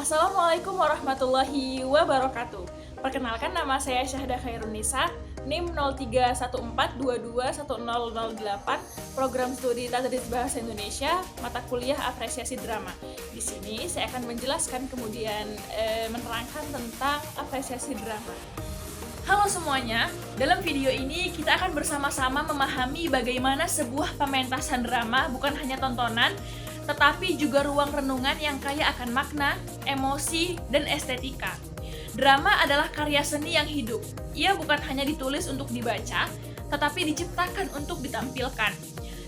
Assalamualaikum warahmatullahi wabarakatuh. Perkenalkan, nama saya Syahda Khairunisa, NIM 0314221008, Program Studi Tadris Bahasa Indonesia, mata kuliah Apresiasi Drama. Di sini saya akan menjelaskan kemudian menerangkan tentang apresiasi drama. Halo semuanya, dalam video ini kita akan bersama-sama memahami bagaimana sebuah pementasan drama bukan hanya tontonan, tetapi juga ruang renungan yang kaya akan makna, emosi, dan estetika. Drama adalah karya seni yang hidup. Ia bukan hanya ditulis untuk dibaca, tetapi diciptakan untuk ditampilkan.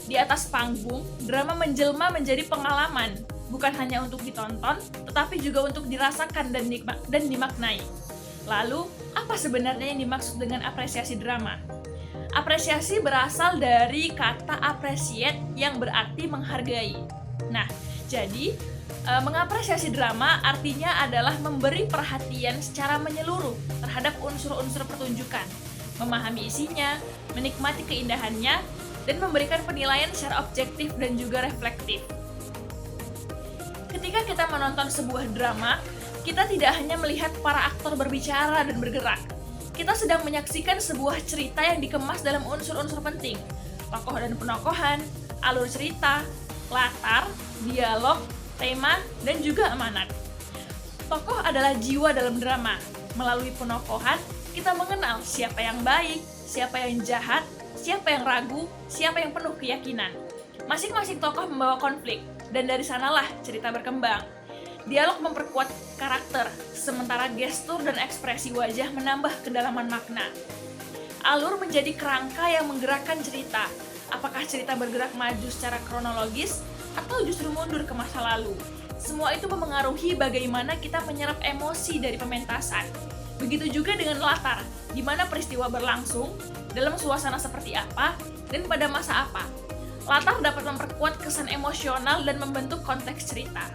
Di atas panggung, drama menjelma menjadi pengalaman, bukan hanya untuk ditonton, tetapi juga untuk dirasakan dan dimaknai. Lalu, apa sebenarnya yang dimaksud dengan apresiasi drama? Apresiasi berasal dari kata appreciate yang berarti menghargai. Nah, jadi mengapresiasi drama artinya adalah memberi perhatian secara menyeluruh terhadap unsur-unsur pertunjukan, memahami isinya, menikmati keindahannya, dan memberikan penilaian secara objektif dan juga reflektif. Ketika kita menonton sebuah drama, kita tidak hanya melihat para aktor berbicara dan bergerak. Kita sedang menyaksikan sebuah cerita yang dikemas dalam unsur-unsur penting, tokoh dan penokohan, alur cerita, latar, dialog, tema, dan juga amanat. Tokoh adalah jiwa dalam drama. Melalui penokohan, kita mengenal siapa yang baik, siapa yang jahat, siapa yang ragu, siapa yang penuh keyakinan. Masing-masing tokoh membawa konflik, dan dari sanalah cerita berkembang. Dialog memperkuat karakter, sementara gestur dan ekspresi wajah menambah kedalaman makna. Alur menjadi kerangka yang menggerakkan cerita. Apakah cerita bergerak maju secara kronologis atau justru mundur ke masa lalu? Semua itu memengaruhi bagaimana kita menyerap emosi dari pementasan. Begitu juga dengan latar, di mana peristiwa berlangsung, dalam suasana seperti apa, dan pada masa apa. Latar dapat memperkuat kesan emosional dan membentuk konteks cerita.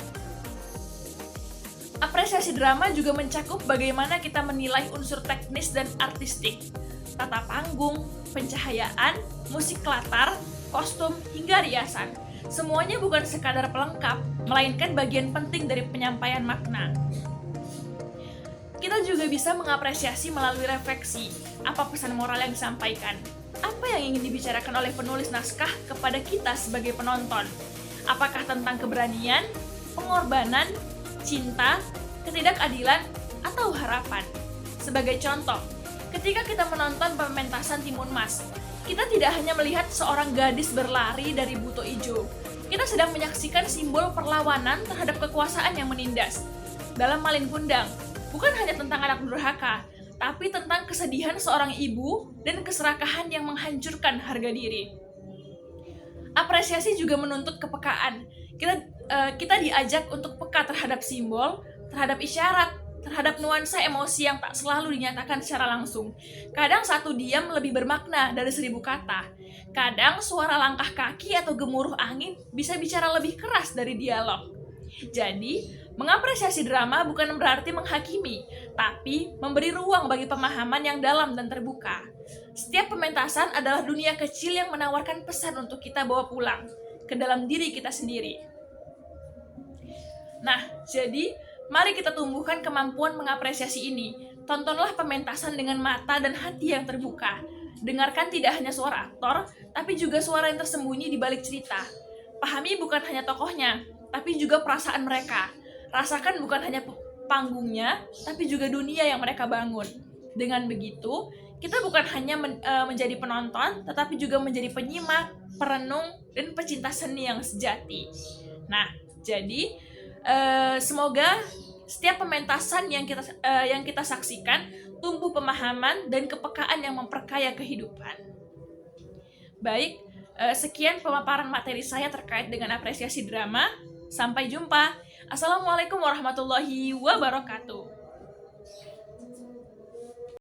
Apresiasi drama juga mencakup bagaimana kita menilai unsur teknis dan artistik, tata panggung, pencahayaan, musik latar, kostum, hingga riasan. Semuanya bukan sekadar pelengkap, melainkan bagian penting dari penyampaian makna. Kita juga bisa mengapresiasi melalui refleksi, apa pesan moral yang disampaikan, apa yang ingin dibicarakan oleh penulis naskah kepada kita sebagai penonton. Apakah tentang keberanian, pengorbanan, cinta, ketidakadilan, atau harapan. Sebagai contoh, ketika kita menonton pementasan Timun Mas, kita tidak hanya melihat seorang gadis berlari dari buto ijo. Kita sedang menyaksikan simbol perlawanan terhadap kekuasaan yang menindas. Dalam Malin Kundang, bukan hanya tentang anak durhaka, tapi tentang kesedihan seorang ibu dan keserakahan yang menghancurkan harga diri. Apresiasi juga menuntut kepekaan. Kita diajak untuk peka terhadap simbol, terhadap isyarat, terhadap nuansa emosi yang tak selalu dinyatakan secara langsung. Kadang satu diam lebih bermakna dari 1000 kata. Kadang suara langkah kaki atau gemuruh angin bisa bicara lebih keras dari dialog. Jadi, mengapresiasi drama bukan berarti menghakimi, tapi memberi ruang bagi pemahaman yang dalam dan terbuka. Setiap pementasan adalah dunia kecil yang menawarkan pesan untuk kita bawa pulang ke dalam diri kita sendiri. Nah, jadi mari kita tumbuhkan kemampuan mengapresiasi ini. Tontonlah pementasan dengan mata dan hati yang terbuka. Dengarkan tidak hanya suara aktor, tapi juga suara yang tersembunyi di balik cerita. Pahami bukan hanya tokohnya, tapi juga perasaan mereka. Rasakan bukan hanya panggungnya, tapi juga dunia yang mereka bangun. Dengan begitu, kita bukan hanya menjadi penonton, tetapi juga menjadi penyimak, perenung, dan pecinta seni yang sejati. Nah, jadi semoga setiap pementasan yang kita saksikan tumbuh pemahaman dan kepekaan yang memperkaya kehidupan. Baik, sekian pemaparan materi saya terkait dengan apresiasi drama. Sampai jumpa. Assalamualaikum warahmatullahi wabarakatuh.